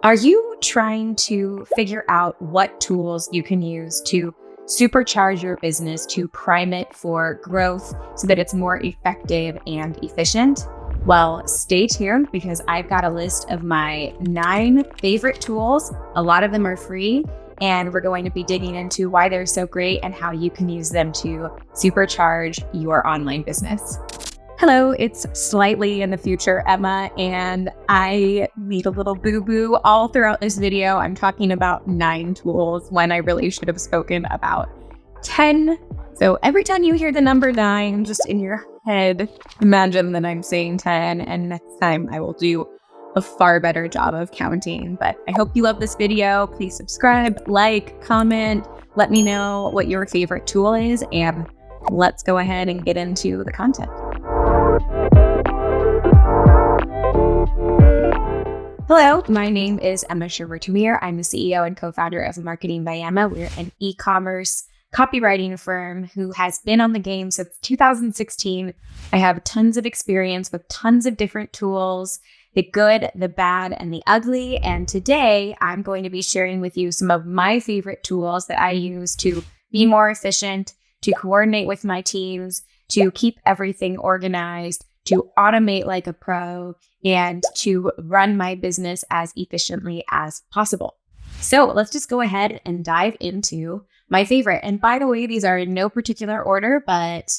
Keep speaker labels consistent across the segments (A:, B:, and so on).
A: Are you trying to figure out what tools you can use to supercharge your business to prime it for growth so that it's more effective and efficient? Well, stay tuned because I've got a list of my 9 favorite tools. A lot of them are free, and we're going to be digging into why they're so great and how you can use them to supercharge your online business. Hello, it's slightly in the future, Emma, and I need a little boo-boo all throughout this video. I'm talking about 9 tools when I really should have spoken about 10. So every time you hear the number 9, just in your head, imagine that I'm saying 10, and next time I will do a far better job of counting. But I hope you love this video. Please subscribe, like, comment, let me know what your favorite tool is, and let's go ahead and get into the content. Hello, my name is Emma Sherber-Tumir. I'm the CEO and co-founder of Marketing by Emma. We're an e-commerce copywriting firm who has been on the game since 2016. I have tons of experience with tons of different tools, the good, the bad, and the ugly. And today I'm going to be sharing with you some of my favorite tools that I use to be more efficient, to coordinate with my teams, to keep everything organized, to automate like a pro, and to run my business as efficiently as possible. So let's just go ahead and dive into my favorite. And by the way, these are in no particular order, but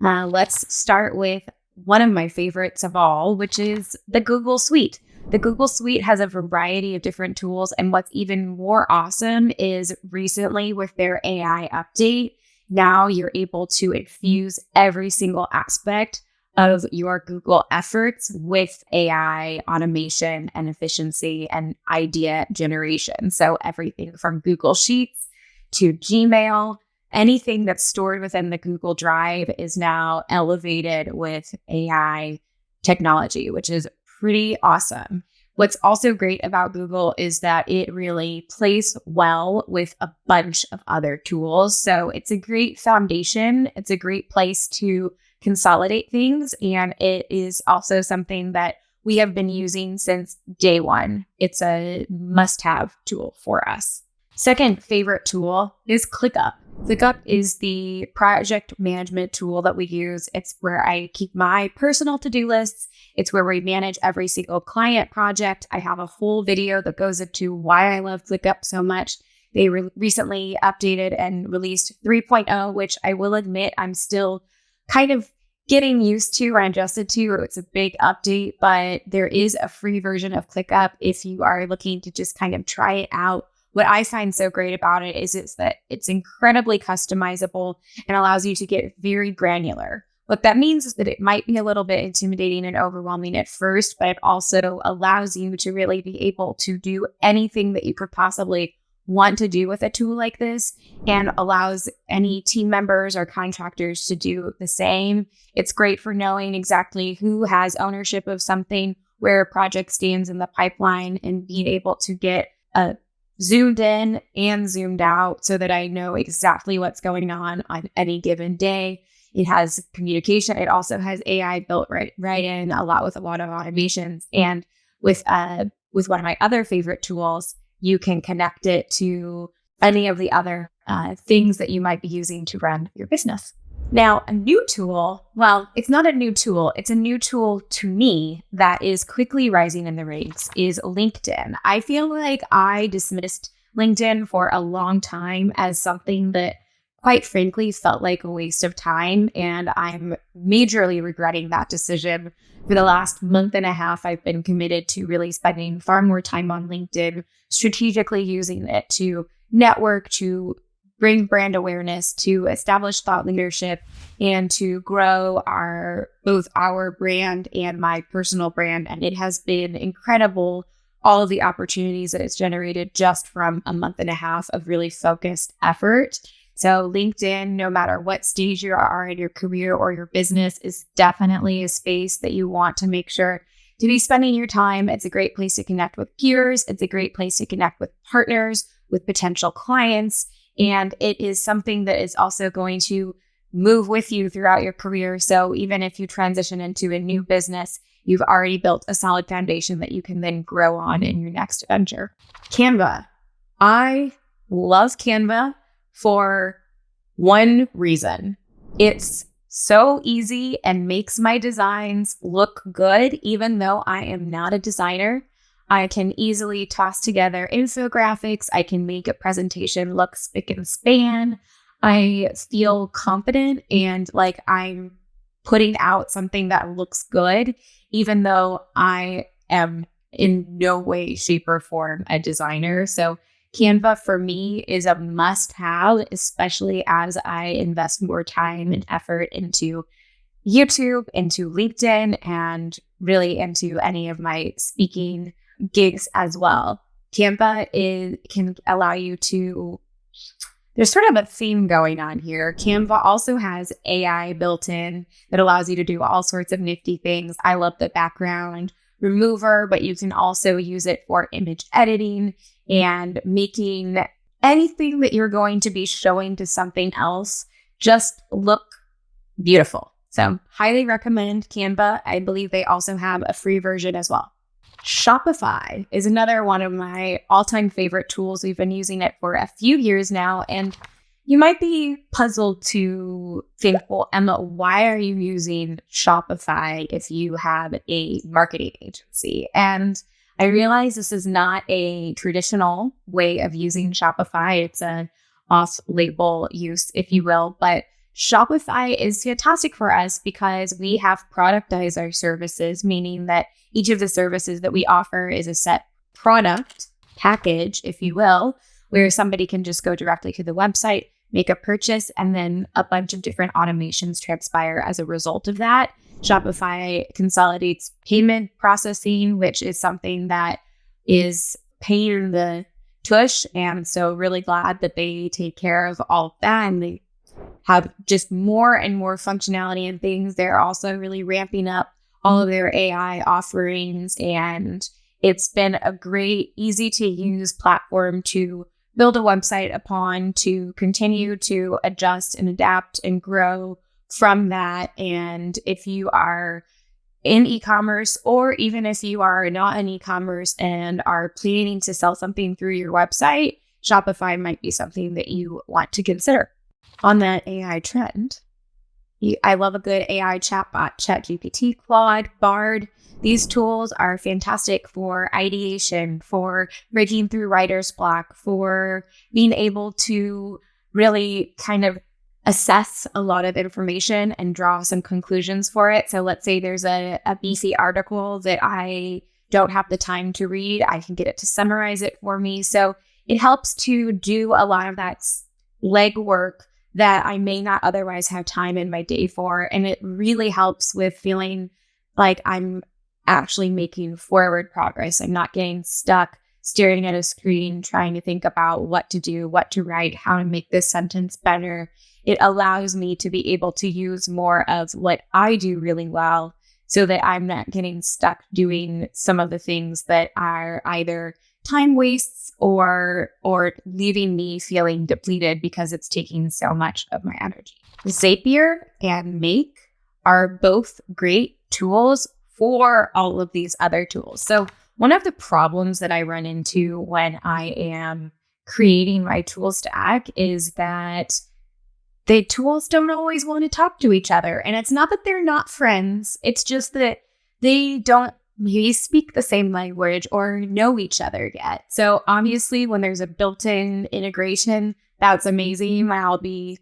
A: let's start with one of my favorites of all, which is the Google Suite. The Google Suite has a variety of different tools. And what's even more awesome is recently with their AI update, now you're able to infuse every single aspect of your Google efforts with AI automation and efficiency and idea generation. So everything from Google Sheets to Gmail, anything that's stored within the Google Drive is now elevated with AI technology, which is pretty awesome. What's also great about Google is that it really plays well with a bunch of other tools. So it's a great foundation. It's a great place to consolidate things. And it is also something that we have been using since day one. It's a must-have tool for us. Second favorite tool is Clickup. Clickup is the project management tool that we use. It's where I keep my personal to-do lists. It's where we manage every single client project. I have a whole video that goes into why I love Clickup so much. They recently updated and released 3.0, which I will admit I'm still kind of getting used to or adjusted to. It's a big update, but there is a free version of Clickup if you are looking to just kind of try it out. What I find so great about it is that it's incredibly customizable and allows you to get very granular. What that means is that it might be a little bit intimidating and overwhelming at first, but it also allows you to really be able to do anything that you could possibly want to do with a tool like this, and allows any team members or contractors to do the same. It's great for knowing exactly who has ownership of something, where a project stands in the pipeline, and being able to get zoomed in and zoomed out so that I know exactly what's going on any given day. It has communication. It also has AI built right in, a lot of automations. And with one of my other favorite tools, you can connect it to any of the other things that you might be using to run your business. Now, a new tool, well, it's not a new tool. It's a new tool to me that is quickly rising in the ranks is LinkedIn. I feel like I dismissed LinkedIn for a long time as something that, quite frankly, felt like a waste of time. And I'm majorly regretting that decision. For the last month and a half, I've been committed to really spending far more time on LinkedIn, strategically using it to network, to bring brand awareness, to establish thought leadership, and to grow both our brand and my personal brand. And it has been incredible, all of the opportunities that it's generated just from a month and a half of really focused effort. So LinkedIn, no matter what stage you are in your career or your business, is definitely a space that you want to make sure to be spending your time. It's a great place to connect with peers. It's a great place to connect with partners, with potential clients. And it is something that is also going to move with you throughout your career. So even if you transition into a new business, you've already built a solid foundation that you can then grow on in your next venture. Canva. I love Canva for one reason. It's so easy and makes my designs look good, even though I am not a designer. I can easily toss together infographics. I can make a presentation look spick and span. I feel confident and like I'm putting out something that looks good, even though I am in no way, shape, or form a designer. So Canva for me is a must-have, especially as I invest more time and effort into YouTube, into LinkedIn, and really into any of my speaking gigs as well. Canva can allow you to, there's sort of a theme going on here. Canva also has AI built in that allows you to do all sorts of nifty things. I love the background remover, but you can also use it for image editing and making anything that you're going to be showing to something else just look beautiful. So highly recommend Canva. I believe they also have a free version as well. Shopify is another one of my all-time favorite tools. We've been using it for a few years now, and you might be puzzled to think, well, Emma, why are you using Shopify if you have a marketing agency? And I realize this is not a traditional way of using Shopify. It's an off-label use, if you will, but Shopify is fantastic for us because we have productized our services, meaning that each of the services that we offer is a set product package, if you will, where somebody can just go directly to the website, make a purchase, and then a bunch of different automations transpire as a result of that. Shopify consolidates payment processing, which is something that is pain in the tush. And so really glad that they take care of all of that. And they have just more and more functionality and things. They're also really ramping up all of their AI offerings. And it's been a great, easy to use platform to build a website upon, to continue to adjust and adapt and grow from that. And if you are in e-commerce, or even if you are not in e-commerce and are planning to sell something through your website, Shopify might be something that you want to consider. On that AI trend, I love a good AI chatbot, ChatGPT, Claude, Bard. These tools are fantastic for ideation, for breaking through writer's block, for being able to really kind of assess a lot of information and draw some conclusions for it. So let's say there's a beefy article that I don't have the time to read. I can get it to summarize it for me. So it helps to do a lot of that legwork that I may not otherwise have time in my day for. And it really helps with feeling like I'm actually making forward progress. I'm not getting stuck staring at a screen, trying to think about what to do, what to write, how to make this sentence better. It allows me to be able to use more of what I do really well so that I'm not getting stuck doing some of the things that are either time wastes or leaving me feeling depleted because it's taking so much of my energy. Zapier and Make are both great tools for all of these other tools. So one of the problems that I run into when I am creating my tool stack is that the tools don't always want to talk to each other. And it's not that they're not friends. It's just that they don't maybe speak the same language or know each other yet. So obviously when there's a built-in integration, that's amazing. I'll be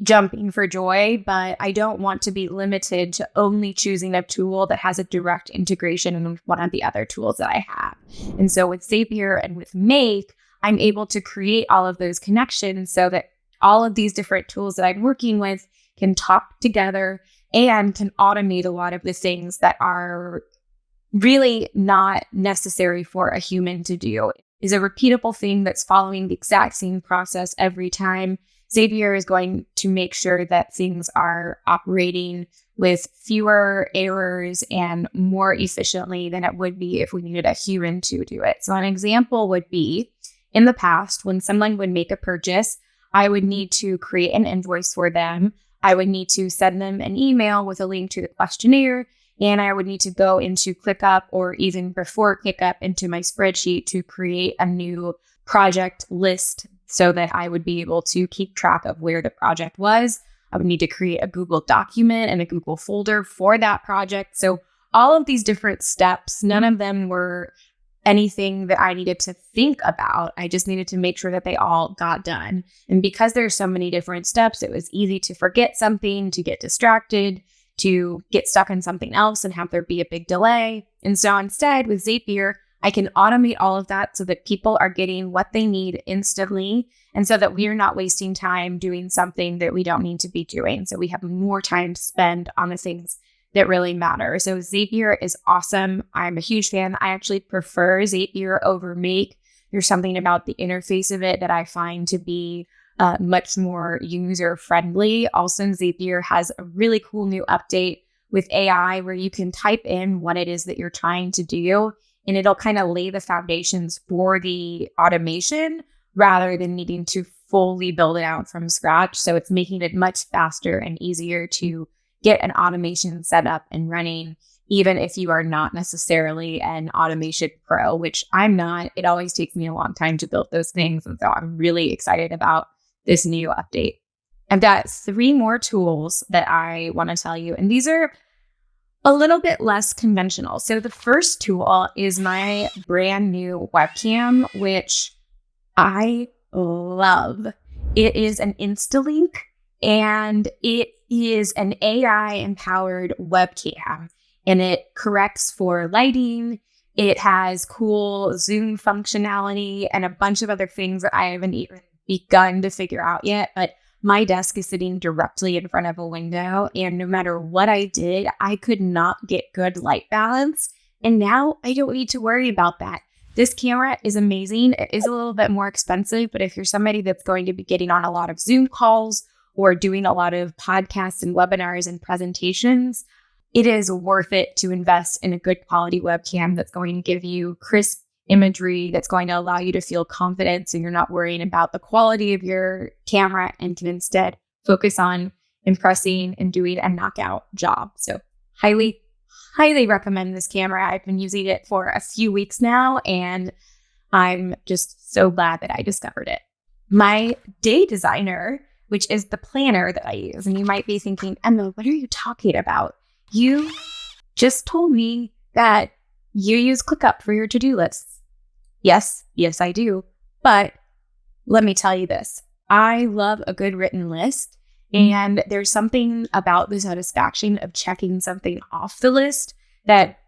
A: jumping for joy, but I don't want to be limited to only choosing a tool that has a direct integration with one of the other tools that I have. And so with Zapier and with Make, I'm able to create all of those connections so that all of these different tools that I'm working with can talk together and can automate a lot of the things that are really not necessary for a human to do. Is a repeatable thing that's following the exact same process every time. Zapier is going to make sure that things are operating with fewer errors and more efficiently than it would be if we needed a human to do it. So an example would be, in the past, when someone would make a purchase, I would need to create an invoice for them. I would need to send them an email with a link to the questionnaire, And I would need to go into Clickup, or even before Clickup, into my spreadsheet to create a new project list so that I would be able to keep track of where the project was. I would need to create a Google document and a Google folder for that project. So all of these different steps, none of them were anything that I needed to think about. I just needed to make sure that they all got done. And because there's so many different steps, it was easy to forget something, to get distracted, to get stuck on something else and have there be a big delay. And so instead with Zapier, I can automate all of that so that people are getting what they need instantly, and so that we are not wasting time doing something that we don't need to be doing. So we have more time to spend on the things that really matter. So Zapier is awesome. I'm a huge fan. I actually prefer Zapier over Make. There's something about the interface of it that I find to be much more user-friendly. Also, Zapier has a really cool new update with AI where you can type in what it is that you're trying to do, and it'll kind of lay the foundations for the automation rather than needing to fully build it out from scratch. So it's making it much faster and easier to get an automation set up and running, even if you are not necessarily an automation pro, which I'm not. It always takes me a long time to build those things. And so I'm really excited about this new update. I've got 3 more tools that I want to tell you, and these are a little bit less conventional. So the first tool is my brand new webcam, which I love. It is an InstaLink, and it is an AI-empowered webcam, and it corrects for lighting. It has cool Zoom functionality and a bunch of other things that I haven't even begun to figure out yet. But my desk is sitting directly in front of a window, and no matter what I did, I could not get good light balance. And now I don't need to worry about that. This camera is amazing. It is a little bit more expensive, but if you're somebody that's going to be getting on a lot of Zoom calls or doing a lot of podcasts and webinars and presentations, it is worth it to invest in a good quality webcam that's going to give you crisp imagery, that's going to allow you to feel confident so you're not worrying about the quality of your camera and can instead focus on impressing and doing a knockout job. So highly recommend this camera. I've been using it for a few weeks now, and I'm just so glad that I discovered it. My day designer, which is the planner that I use, and you might be thinking, Emma, what are you talking about? You just told me that you use Clickup for your to-do lists. Yes, I do. But let me tell you this. I love a good written list, and there's something about the satisfaction of checking something off the list that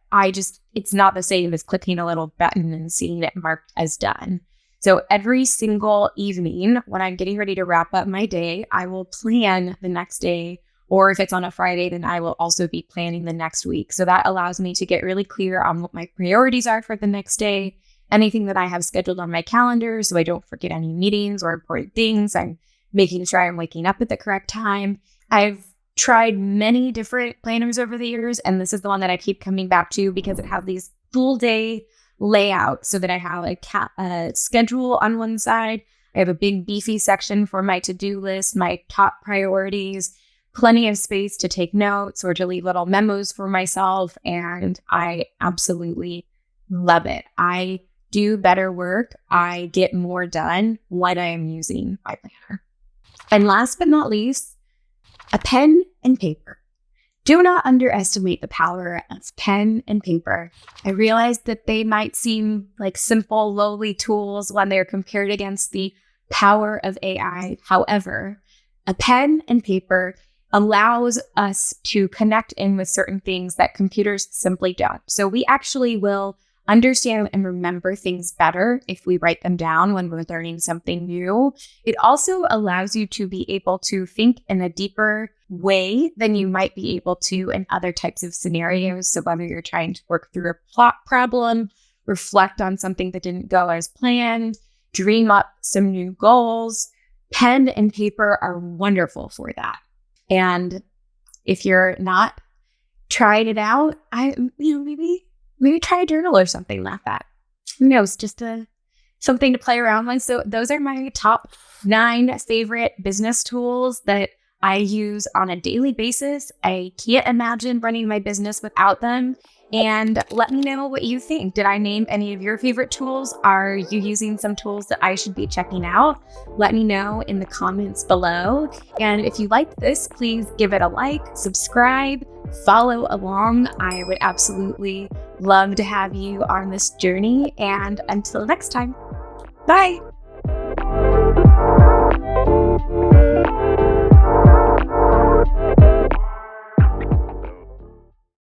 A: it's not the same as clicking a little button and seeing it marked as done. So every single evening when I'm getting ready to wrap up my day, I will plan the next day. Or if it's on a Friday, then I will also be planning the next week. So that allows me to get really clear on what my priorities are for the next day, anything that I have scheduled on my calendar so I don't forget any meetings or important things. I'm making sure I'm waking up at the correct time. I've tried many different planners over the years, and this is the one that I keep coming back to because it has these full day layout so that I have a schedule on one side. I have a big beefy section for my to-do list, my top priorities, plenty of space to take notes or to leave little memos for myself, and I absolutely love it. I do better work. I get more done when I am using my planner. And last but not least, a pen and paper. Do not underestimate the power of pen and paper. I realize that they might seem like simple, lowly tools when they're compared against the power of AI. However, a pen and paper allows us to connect in with certain things that computers simply don't. So we actually will understand and remember things better if we write them down when we're learning something new. It also allows you to be able to think in a deeper way than you might be able to in other types of scenarios. So whether you're trying to work through a plot problem, reflect on something that didn't go as planned, dream up some new goals, pen and paper are wonderful for that. And if you're not trying it out, maybe try a journal or something like that. Who knows? Just something to play around with. So those are my top 9 favorite business tools that I use on a daily basis. I can't imagine running my business without them. And let me know what you think. Did I name any of your favorite tools? Are you using some tools that I should be checking out? Let me know in the comments below. And if you liked this, please give it a like, subscribe, follow along. I would absolutely love to have you on this journey. And until next time, bye.